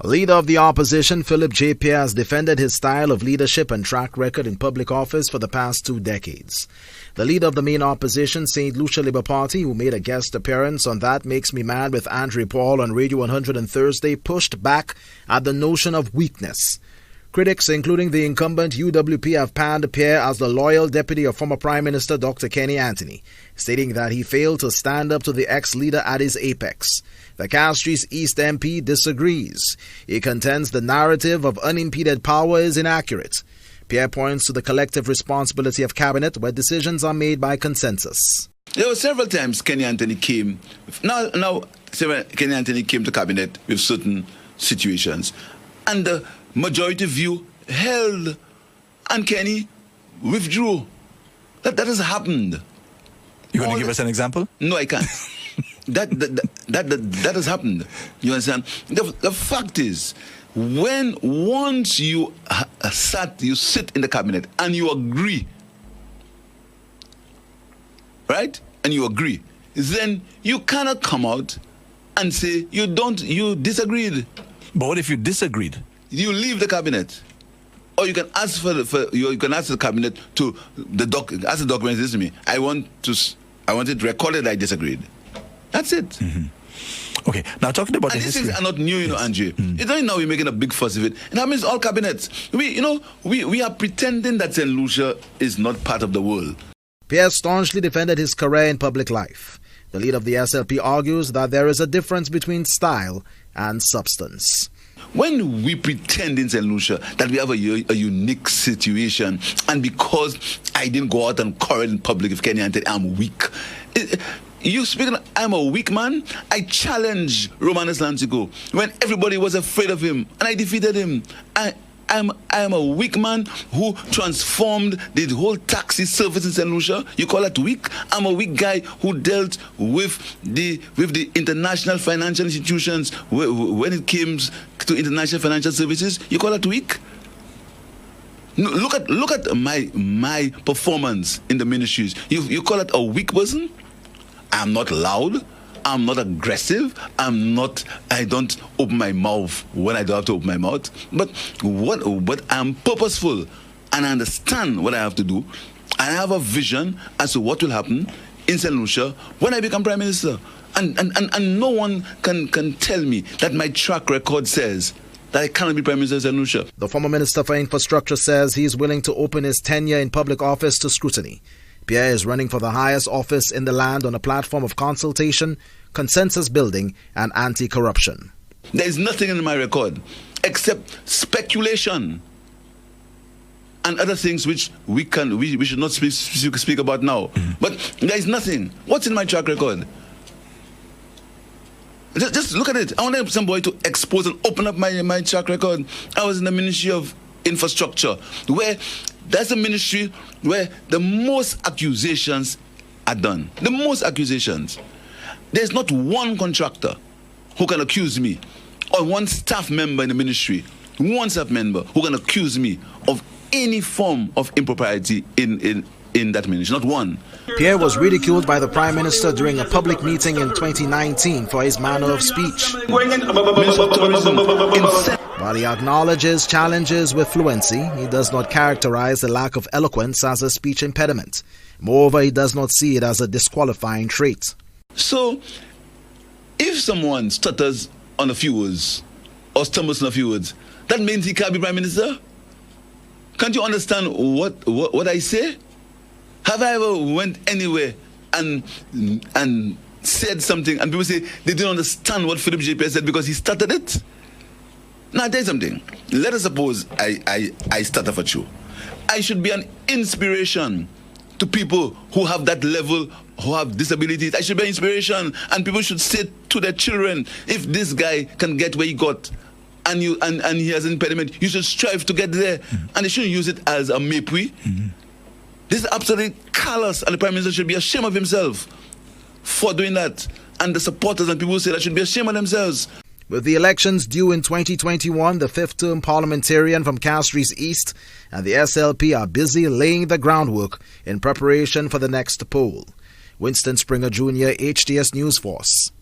Leader of the opposition, Philip J. Pierre, has defended his style of leadership and track record in public office for the past 2 decades. The leader of the main opposition, Saint Lucia Labor Party, who made a guest appearance on That Makes Me Mad with Andre Paul on Radio 100 on Thursday, pushed back at the notion of weakness. Critics, including the incumbent UWP, have panned Pierre as the loyal deputy of former Prime Minister Dr. Kenny Anthony, stating that he failed to stand up to the ex-leader at his apex. The Castries East MP disagrees. He contends the narrative of unimpeded power is inaccurate. Pierre points to the collective responsibility of cabinet where decisions are made by consensus. There were several times Kenny Anthony came. Kenny Anthony came to cabinet with certain situations, and the majority view held, and Kenny withdrew. That has happened. You want to give us an example? No, I can't. that has happened. You understand? The fact is, once you sit in the cabinet and you agree, right? And you agree, then you cannot come out and say you disagreed. But what if you disagreed? You leave the cabinet, or you can ask you can ask the cabinet to ask the documents. Listen to me. I want it recorded. I disagreed. That's it. Mm-hmm. Okay. Now talking about and the these history. things are not new, Andre. It's only now we're making a big fuss of it. It happens all cabinets. We are pretending that Saint Lucia is not part of the world. Pierre staunchly defended his career in public life. The leader of the SLP argues that there is a difference between style and substance. When we pretend in Saint Lucia that we have a unique situation, and because I didn't go out and quarrel in public with Kenny Anthony, I'm weak. You speaking, I'm a weak man. I challenged Romanus Lantico when everybody was afraid of him, and I defeated him. I am a weak man who transformed the whole taxi service in Saint Lucia. You call that weak? I'm a weak guy who dealt with the international financial institutions when it came to international financial services. You call that weak? No, look at my performance in the ministries. You call it a weak person? I'm not loud. I'm not aggressive. I don't open my mouth when I don't have to open my mouth. But I'm purposeful, and I understand what I have to do. And I have a vision as to what will happen in Saint Lucia when I become Prime Minister. And no one can tell me that my track record says that I cannot be Prime Minister of Saint Lucia. The former Minister for Infrastructure says he is willing to open his tenure in public office to scrutiny. Pierre is running for the highest office in the land on a platform of consultation, consensus building, and anti-corruption. There is nothing in my record except speculation and other things which we should not speak about now. But there is nothing. What's in my track record? Just look at it. I want somebody to expose and open up my track record. I was in the Ministry of Infrastructure, where that's a ministry where the most accusations are done. The most accusations. There's not one contractor who can accuse me, or one staff member in the ministry, one staff member who can accuse me of any form of impropriety in that ministry. Not one. Pierre was ridiculed by the Prime Minister during a public meeting in 2019 for his manner of speech. While he acknowledges challenges with fluency, he does not characterize the lack of eloquence as a speech impediment. Moreover, he does not see it as a disqualifying trait. So, if someone stutters on a few words or stumbles on a few words, that means he can't be Prime Minister? Can't you understand what I say? Have I ever went anywhere and said something and people say they didn't understand what Philip J. Pierre said because he stuttered it? Now, I'll tell you something. Let us suppose I stutter for you. I should be an inspiration to people who have that level, who have disabilities. I should be an inspiration, and people should say to their children, if this guy can get where he got, and he has an impediment, you should strive to get there. And they shouldn't use it as a mépris. This is absolutely callous, and the Prime Minister should be ashamed of himself for doing that. And the supporters and people who say that should be ashamed of themselves. With the elections due in 2021, the fifth-term parliamentarian from Castries East and the SLP are busy laying the groundwork in preparation for the next poll. Winston Springer Jr., HTS News Force.